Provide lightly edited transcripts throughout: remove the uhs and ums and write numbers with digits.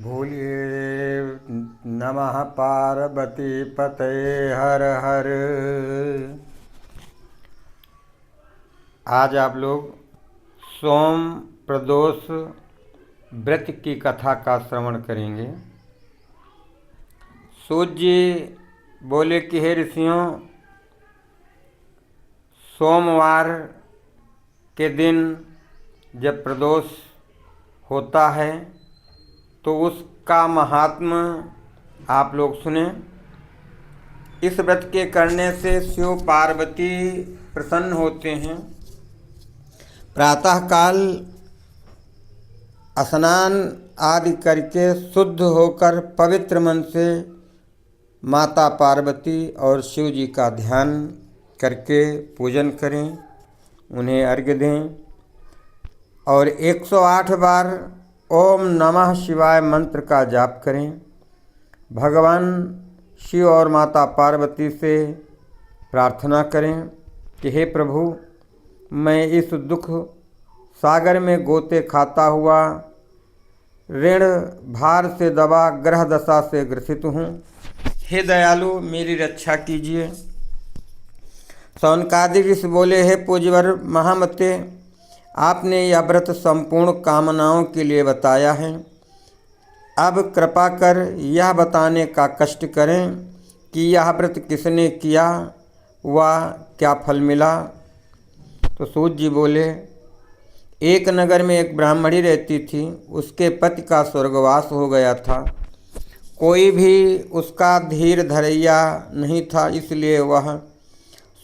भूलिए नमः पार्वती पते हर हर। आज आप लोग सोम प्रदोष व्रत की कथा का श्रवण करेंगे। सूत जी बोले कि हे ऋषियों, सोमवार के दिन जब प्रदोष होता है तो उसका महात्म्य आप लोग सुने। इस व्रत के करने से शिव पार्वती प्रसन्न होते हैं। प्रातःकाल स्नान आदि करके शुद्ध होकर पवित्र मन से माता पार्वती और शिव जी का ध्यान करके पूजन करें, उन्हें अर्घ्य दें और 108 बार ओम नमः शिवाय मंत्र का जाप करें। भगवान शिव और माता पार्वती से प्रार्थना करें कि हे प्रभु, मैं इस दुख सागर में गोते खाता हुआ ऋण भार से दबा ग्रह दशा से ग्रसित हूँ। हे दयालु, मेरी रक्षा कीजिए। शौनकादि ऋषि बोले, हे पूज्यवर महामते, आपने यह व्रत संपूर्ण कामनाओं के लिए बताया है। अब कृपा कर यह बताने का कष्ट करें कि यह व्रत किसने किया, व क्या फल मिला। तो सूत जी बोले, एक नगर में एक ब्राह्मणी रहती थी। उसके पति का स्वर्गवास हो गया था। कोई भी उसका धीर धरैया नहीं था, इसलिए वह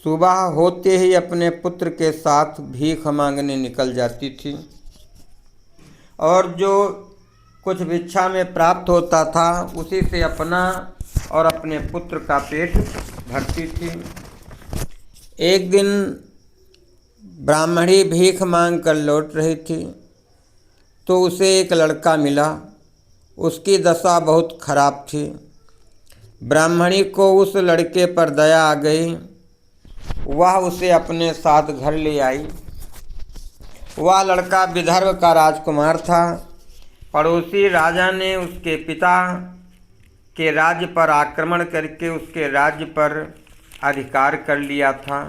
सुबह होते ही अपने पुत्र के साथ भीख मांगने निकल जाती थी और जो कुछ भिक्षा में प्राप्त होता था उसी से अपना और अपने पुत्र का पेट भरती थी। एक दिन ब्राह्मणी भीख मांग कर लौट रही थी तो उसे एक लड़का मिला। उसकी दशा बहुत खराब थी। ब्राह्मणी को उस लड़के पर दया आ गई। वह उसे अपने साथ घर ले आई। वह लड़का विदर्भ का राजकुमार था। पड़ोसी राजा ने उसके पिता के राज्य पर आक्रमण करके उसके राज्य पर अधिकार कर लिया था।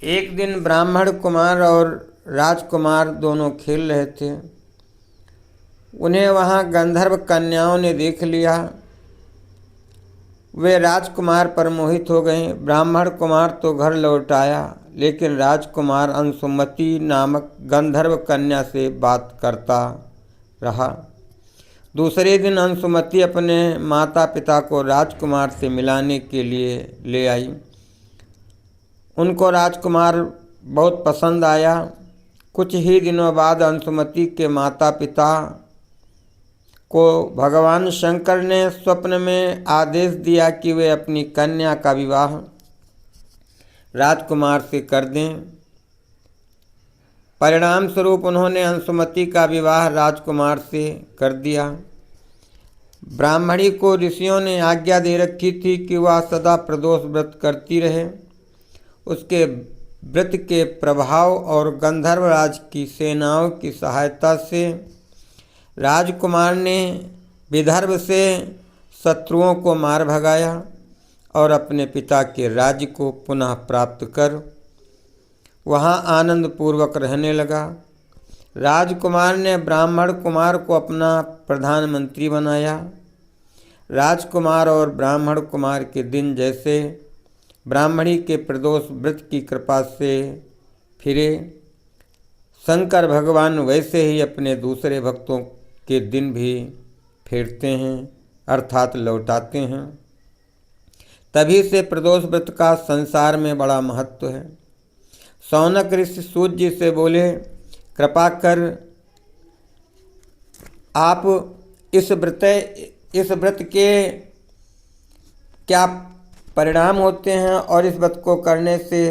एक दिन ब्राह्मण कुमार और राजकुमार दोनों खेल रहे थे। उन्हें वहाँ गंधर्व कन्याओं ने देख लिया। वे राजकुमार पर मोहित हो गए। ब्राह्मण कुमार तो घर लौट आया, लेकिन राजकुमार अंशुमति नामक गंधर्व कन्या से बात करता रहा। दूसरे दिन अंशुमति अपने माता पिता को राजकुमार से मिलाने के लिए ले आई। उनको राजकुमार बहुत पसंद आया। कुछ ही दिनों बाद अंशुमति के माता पिता को भगवान शंकर ने स्वप्न में आदेश दिया कि वे अपनी कन्या का विवाह राजकुमार से कर दें। परिणाम स्वरूप उन्होंने अंशुमति का विवाह राजकुमार से कर दिया। ब्राह्मणी को ऋषियों ने आज्ञा दे रखी थी कि वह सदा प्रदोष व्रत करती रहे। उसके व्रत के प्रभाव और गंधर्वराज की सेनाओं की सहायता से राजकुमार ने विदर्भ से शत्रुओं को मार भगाया और अपने पिता के राज्य को पुनः प्राप्त कर वहाँ आनंद पूर्वक रहने लगा। राजकुमार ने ब्राह्मण कुमार को अपना प्रधानमंत्री बनाया। राजकुमार और ब्राह्मण कुमार के दिन जैसे ब्राह्मणी के प्रदोष व्रत की कृपा से फिरे, शंकर भगवान वैसे ही अपने दूसरे भक्तों के दिन भी फेरते हैं, अर्थात लौटाते हैं। तभी से प्रदोष व्रत का संसार में बड़ा महत्व है। शौनक ऋषि सूत जी से बोले, कृपा कर आप इस व्रत के क्या परिणाम होते हैं और इस व्रत को करने से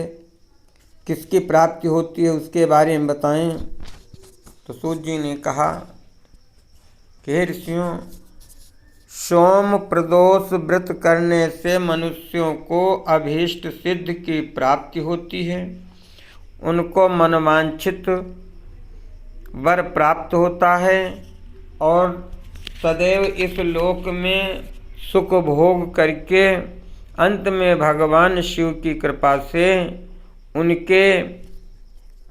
किसकी प्राप्ति होती है उसके बारे में बताएं। तो सूत जी ने कहा कि हे ऋषियों, सोम प्रदोष व्रत करने से मनुष्यों को अभीष्ट सिद्ध की प्राप्ति होती है। उनको मनवांछित वर प्राप्त होता है और सदैव इस लोक में सुख भोग करके अंत में भगवान शिव की कृपा से उनके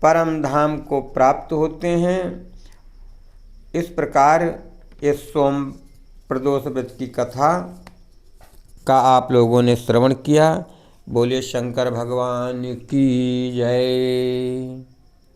परम धाम को प्राप्त होते हैं। इस प्रकार इस सोम प्रदोष व्रत की कथा का आप लोगों ने श्रवण किया। बोलिए शंकर भगवान की जय।